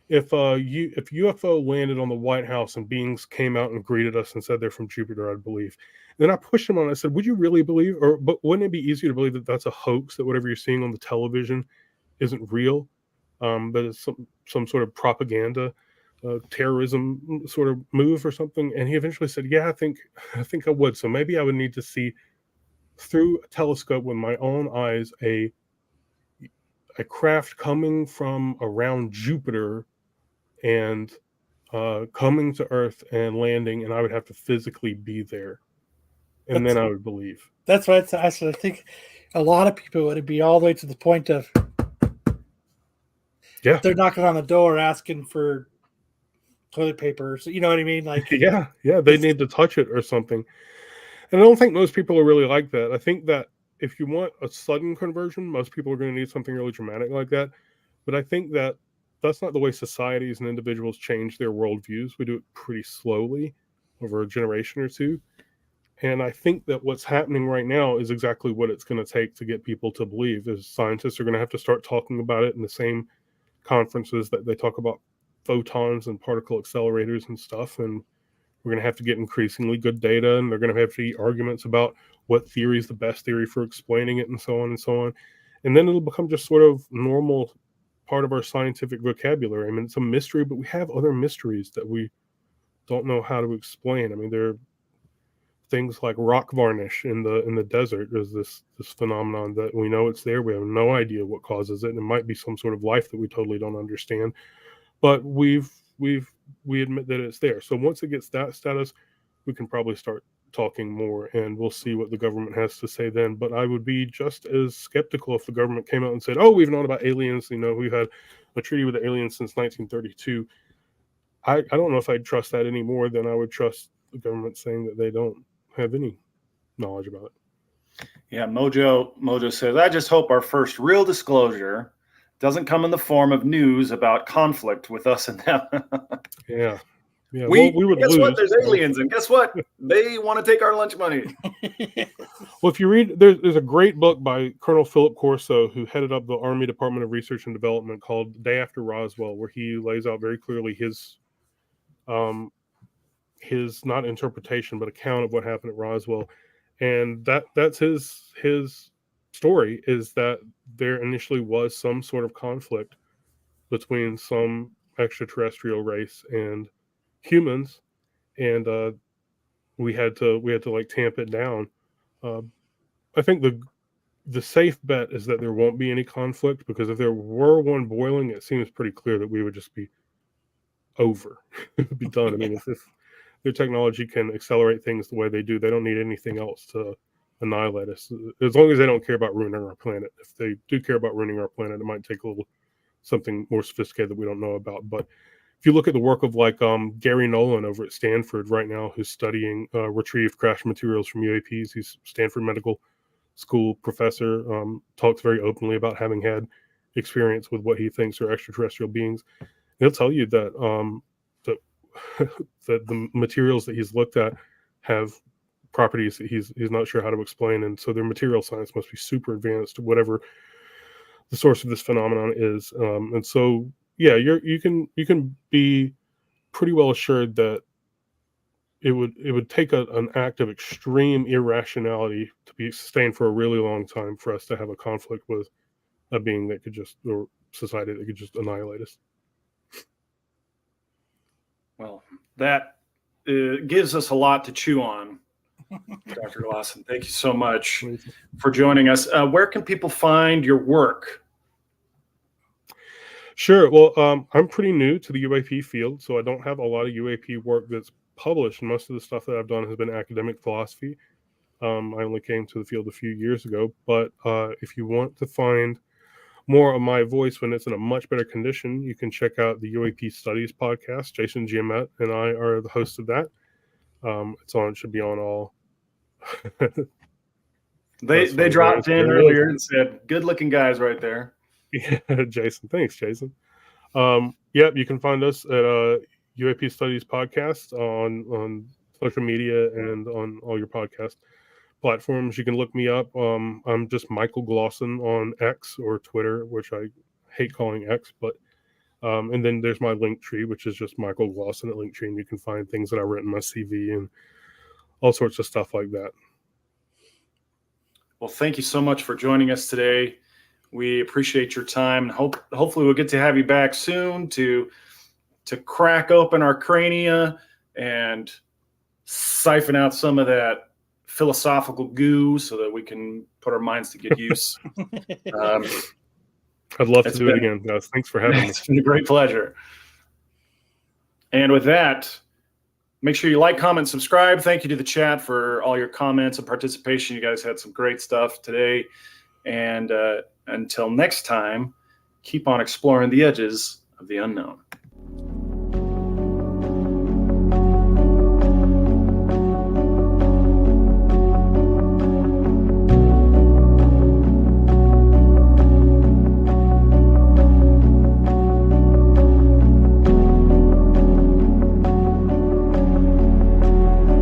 if UFO landed on the White House and beings came out and greeted us and said they're from Jupiter, I'd believe." And then I pushed him on it. I said, "Would you really believe, but wouldn't it be easier to believe that that's a hoax, that whatever you're seeing on the television isn't real, that it's some sort of propaganda, terrorism sort of move or something?" And he eventually said, "Yeah, I think I would. So maybe I would need to see through a telescope with my own eyes a craft coming from around Jupiter and coming to Earth and landing, and I would have to physically be there, and then I would believe." That's what I think. A lot of people would be all the way to the point of, yeah, they're knocking on the door asking for toilet paper. So, you know what I mean? Like, Yeah, they need to touch it or something. And I don't think most people are really like that. I think that if you want a sudden conversion, most people are going to need something really dramatic like that. But I think that that's not the way societies and individuals change their worldviews. We do it pretty slowly over a generation or two. And I think that what's happening right now is exactly what it's going to take to get people to believe. Is scientists are going to have to start talking about it in the same conferences that they talk about photons and particle accelerators and stuff. And we're going to have to get increasingly good data, and they're going to have to eat arguments about what theory is the best theory for explaining it, and so on and so on. And then it'll become just sort of normal part of our scientific vocabulary. I mean, it's a mystery, but we have other mysteries that we don't know how to explain. I mean, there are things like rock varnish in the desert. There's this phenomenon that we know it's there. We have no idea what causes it. And it might be some sort of life that we totally don't understand. But we admit that it's there. So once it gets that status, we can probably start talking more, and we'll see what the government has to say then. But I would be just as skeptical if the government came out and said, "Oh, we've known about aliens. You know, we've had a treaty with the aliens since 1932." I don't know if I'd trust that any more than I would trust the government saying that they don't have any knowledge about it. Yeah, Mojo says, I just hope our first real disclosure doesn't come in the form of news about conflict with us and them. Yeah. We would guess lose. What? There's aliens, and guess what? They want to take our lunch money. Well, if you read, there's a great book by Colonel Philip Corso, who headed up the Army Department of Research and Development, called Day After Roswell, where he lays out very clearly his not interpretation but account of what happened at Roswell. And that's his story, is that there initially was some sort of conflict between some extraterrestrial race and humans, and we had to like tamp it down. I think the safe bet is that there won't be any conflict, because if there were one boiling, it seems pretty clear that we would just be over. It would be done. I mean, if their technology can accelerate things the way they do, they don't need anything else to annihilate us, as long as they don't care about ruining our planet. If they do care about ruining our planet, it might take a little something more sophisticated that we don't know about. But if you look at the work of like Gary Nolan over at Stanford right now, who's studying retrieved crash materials from UAPs, he's Stanford Medical School professor, talks very openly about having had experience with what he thinks are extraterrestrial beings. He'll tell you that that the materials that he's looked at have properties that he's not sure how to explain, and so their material science must be super advanced, whatever the source of this phenomenon is. And so, yeah, you can be pretty well assured that it would take an act of extreme irrationality to be sustained for a really long time for us to have a conflict with a being that could just, or society that could just annihilate us. Well, that gives us a lot to chew on, Dr. Glawson. Thank you so much for joining us. Where can people find your work? Sure. Well, I'm pretty new to the UAP field, so I don't have a lot of UAP work that's published. Most of the stuff that I've done has been academic philosophy. I only came to the field a few years ago, but if you want to find more of my voice when it's in a much better condition, you can check out the UAP Studies podcast. Jason Giamet and I are the hosts of that. It should be on all. They dropped in earlier and said, good looking guys right there. Yeah, Jason. Thanks, Jason. Yep, you can find us at UAP Studies podcast on social media and on all your podcast platforms. You can look me up. I'm just Michael Glawson on X or Twitter, which I hate calling X, but and then there's my link tree, which is just Michael Glawson at Linktree, and you can find things that I wrote in my CV and all sorts of stuff like that. Well, thank you so much for joining us today. We appreciate your time. Hopefully we'll get to have you back soon to crack open our crania and siphon out some of that philosophical goo so that we can put our minds to good use. I'd love to do it again, guys. Thanks for having me. It's been a great pleasure. And with that, make sure you like, comment, subscribe. Thank you to the chat for all your comments and participation. You guys had some great stuff today. And until next time, keep on exploring the edges of the unknown.